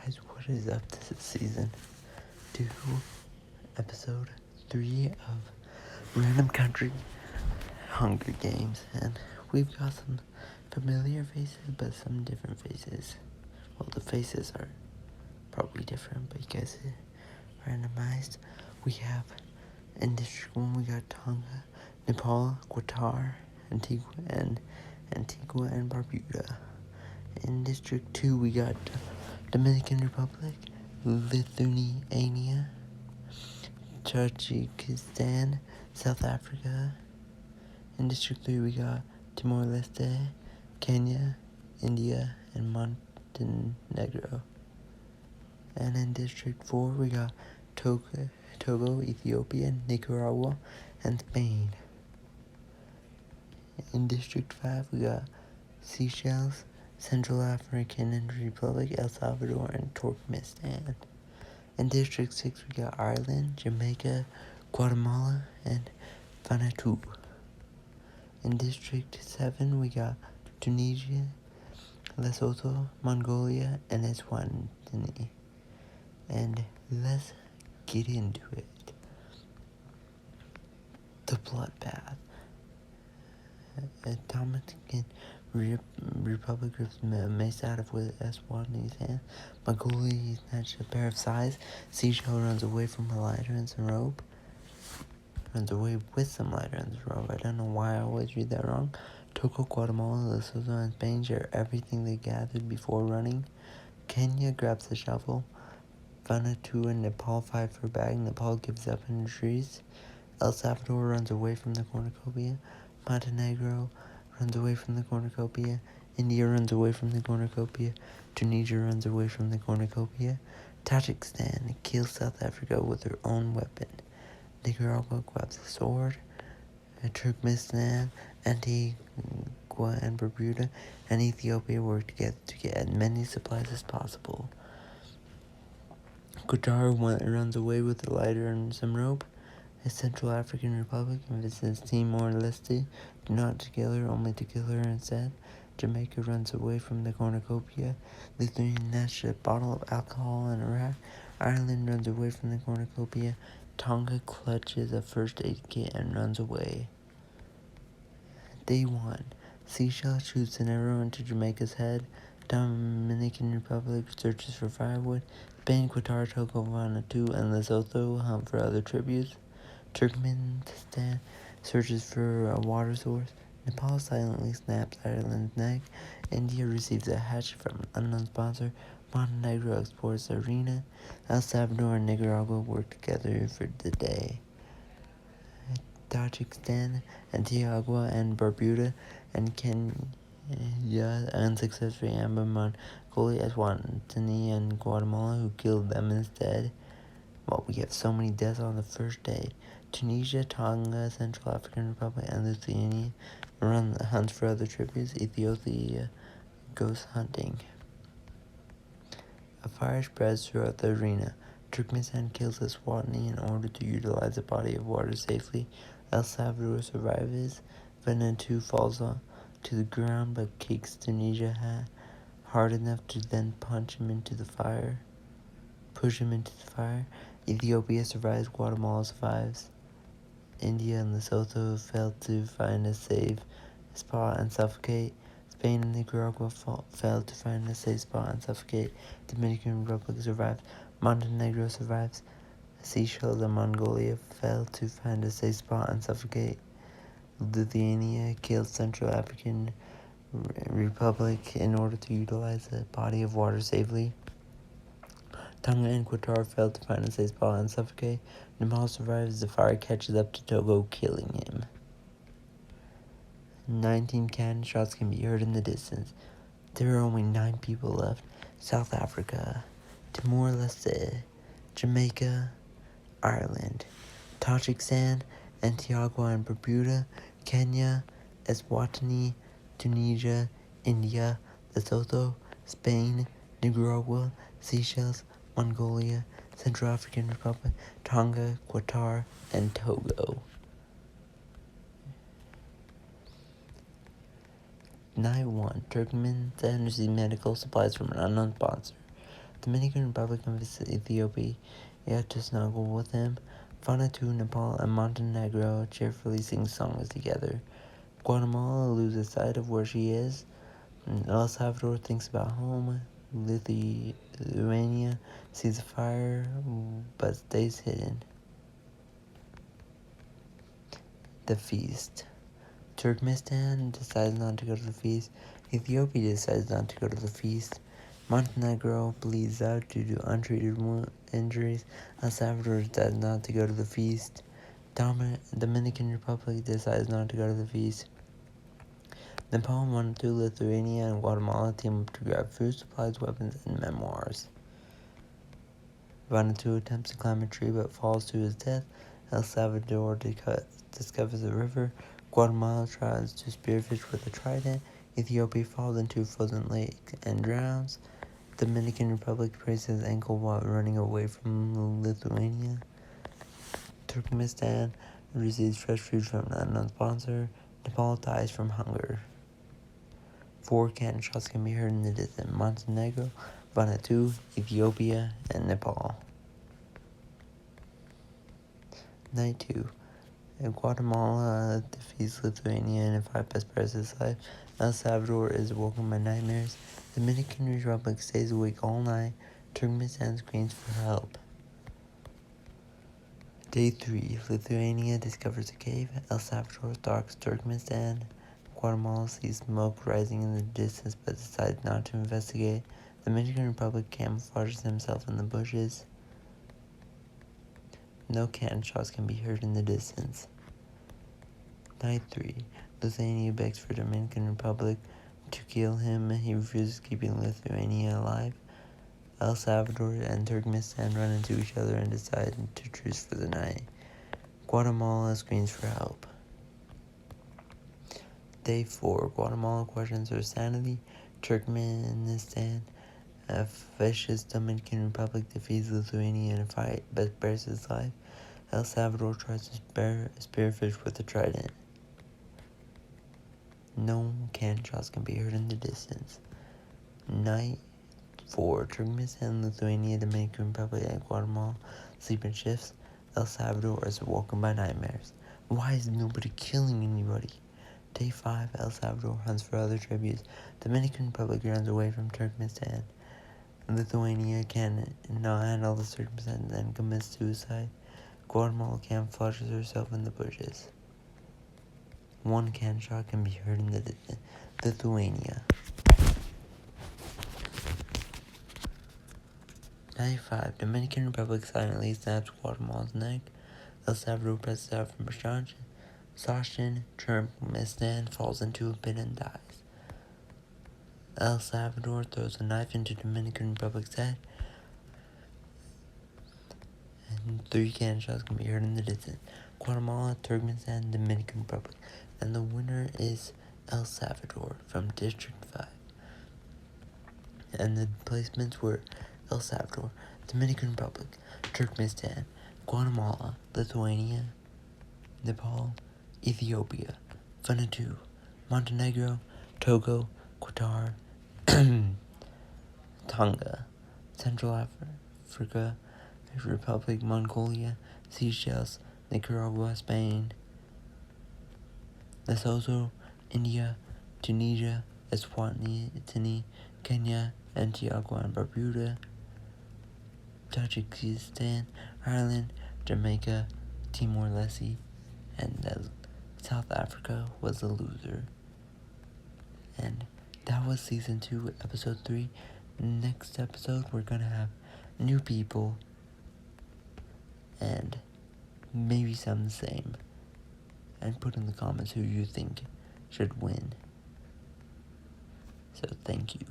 guys, what is up? This is season 2, episode 3 of Random Country Hunger Games, and we've got some familiar faces, but some different faces. Well, the faces are probably different, but because it's randomized, we have in District 1 we got Tonga, Nepal, Qatar, Antigua and Barbuda. In District 2 we got Dominican Republic, Lithuania, Tajikistan, South Africa. In District 3 we got Timor-Leste, Kenya, India, and Montenegro. And in District 4 we got Togo, Ethiopia, Nicaragua, and Spain. In District 5 we got Seychelles, Central African Republic, El Salvador, and Turkmenistan. In District 6 we got Ireland, Jamaica, Guatemala, and Vanuatu. In District 7 we got Tunisia, Lesotho, Mongolia, and Eswatini. And let's get into it. The bloodbath. Dominican Republic rips mace out of Eswatini's hand. Mongolia snatches a pair of scythes. Seychelles runs away from a lighter and some rope. Runs away with some lighter and some rope. I don't know why I always read that wrong. Togo, Guatemala, Lesotho, and Spain share everything they gathered before running. Kenya grabs the shovel. Vanuatu and Nepal fight for a bag. Nepal gives up and retreats. El Salvador runs away from the cornucopia. Montenegro runs away from the cornucopia. India runs away from the cornucopia. Tunisia runs away from the cornucopia. Tajikistan kills South Africa with their own weapon. Nicaragua grabs a sword. Turkmenistan, Antigua and Barbuda, and Ethiopia work together to get as many supplies as possible. Qatar runs away with a lighter and some rope. The Central African Republic visits Timor-Leste, not to kill her, only to kill her instead. Jamaica runs away from the cornucopia. Lithuania snatches a bottle of alcohol in Iraq. Ireland runs away from the cornucopia. Tonga clutches a first aid kit and runs away. Day 1. Seychelles shoots an arrow into Jamaica's head. Dominican Republic searches for firewood. Spain, Qatar, Togo, Vanuatu, and Lesotho hunt for other tributes. Turkmenistan searches for a water source. Nepal silently snaps Ireland's neck. India receives a hatchet from an unknown sponsor. Montenegro explores the arena. El Salvador and Nicaragua work together for the day. Tajikistan, Antigua and Barbuda, and Kenya unsuccessfully amber Mongolia, Eswatini, and Guatemala, who killed them instead. Well, we have so many deaths on the first day. Tunisia, Tonga, Central African Republic, and Lithuania hunts for other tributes. Ethiopia goes hunting. A fire spreads throughout the arena. Turkmenistan kills Eswatini in order to utilize a body of water safely. El Salvador survives. Vanuatu falls to the ground but kicks Tunisia hard enough to then push him into the fire. Ethiopia survives. Guatemala survives. India and Lesotho fail to find a safe spot and suffocate. Spain and Nicaragua failed to find a safe spot and suffocate. Dominican Republic survives. Montenegro survives. Seychelles and Mongolia failed to find a safe spot and suffocate. Lithuania killed Central African Republic in order to utilize a body of water safely. Tonga and Qatar failed to find a safe spot and suffocate. Nepal survives. The fire catches up to Togo, killing him. 19 cannon shots can be heard in the distance. There are only 9 people left. South Africa, Timor-Leste, Jamaica, Ireland, Tajikistan, Antigua and Barbuda, Kenya, Eswatini, Tunisia, India, Lesotho, Spain, Nicaragua, Seychelles, Mongolia, Central African Republic, Tonga, Qatar, and Togo. Night 1. Turkmenistan receives medical supplies from an unknown sponsor. Dominican Republic and Ethiopia to snuggle with him. Vanuatu, Nepal, and Montenegro cheerfully sing songs together. Guatemala loses sight of where she is. El Salvador thinks about home. Lithuania sees a fire but stays hidden. The feast. Turkmenistan decides not to go to the feast. Ethiopia decides not to go to the feast. Montenegro bleeds out due to untreated injuries. El Salvador decides not to go to the feast. Dominican Republic decides not to go to the feast. Nepal, Vanuatu, Lithuania, and Guatemala team up to grab food supplies, weapons, and memoirs. Vanuatu attempts to climb a tree but falls to his death. El Salvador discovers a river. Guatemala tries to spearfish with a trident. Ethiopia falls into a frozen lake and drowns. Dominican Republic breaks his ankle while running away from Lithuania. Turkmenistan receives fresh food from an unknown sponsor. Nepal dies from hunger. 4 cannon shots can be heard in the distance: Montenegro, Vanuatu, Ethiopia, and Nepal. Night 2. Guatemala defeats Lithuania in a fight that spares his life. El Salvador is woken by nightmares. Dominican Republic stays awake all night. Turkmenistan screams for help. Day 3. Lithuania discovers a cave. El Salvador stalks Turkmenistan. Guatemala sees smoke rising in the distance but decides not to investigate. The Dominican Republic camouflages himself in the bushes. No cannon shots can be heard in the distance. Night 3. Lithuania begs for Dominican Republic to kill him. He refuses, keeping Lithuania alive. El Salvador and Turkmenistan run into each other and decide to truce for the night. Guatemala screams for help. Day 4. Guatemala questions her sanity. Turkmenistan vicious Dominican Republic defeats Lithuania in a fight but spares his life. El Salvador tries to spearfish with a trident. No cannon shots can be heard in the distance. Night 4. Turkmenistan, Lithuania, Dominican Republic, and Guatemala sleep in shifts. El Salvador is woken by nightmares. Why is nobody killing anybody? Day 5. El Salvador hunts for other tributes. Dominican Republic runs away from Turkmenistan. Lithuania cannot handle the circumstances and commits suicide. Guatemala camouflages herself in the bushes. 1 cannon shot can be heard in the distance. Lithuania. Night 5. Dominican Republic silently snaps Guatemala's neck. El Salvador presses out from exhaustion. Turkmenistan falls into a pit and dies. El Salvador throws a knife into Dominican Republic's head. And 3 cannon shots can be heard in the distance. Guatemala, Turkmenistan, Dominican Republic. And the winner is El Salvador from District 5. And the placements were El Salvador, Dominican Republic, Turkmenistan, Guatemala, Lithuania, Nepal, Ethiopia, Vanuatu, Montenegro, Togo, Qatar, Tonga, Central Africa, Republic, Mongolia, Seychelles, Nicaragua, Spain, Lesotho, India, Tunisia, Eswatini, Kenya, Antigua and Barbuda, Tajikistan, Ireland, Jamaica, Timor-Leste, and South Africa was a loser. And that was Season 2, Episode 3. Next episode, we're gonna have new people and maybe some the same. And put in the comments who you think should win. So thank you.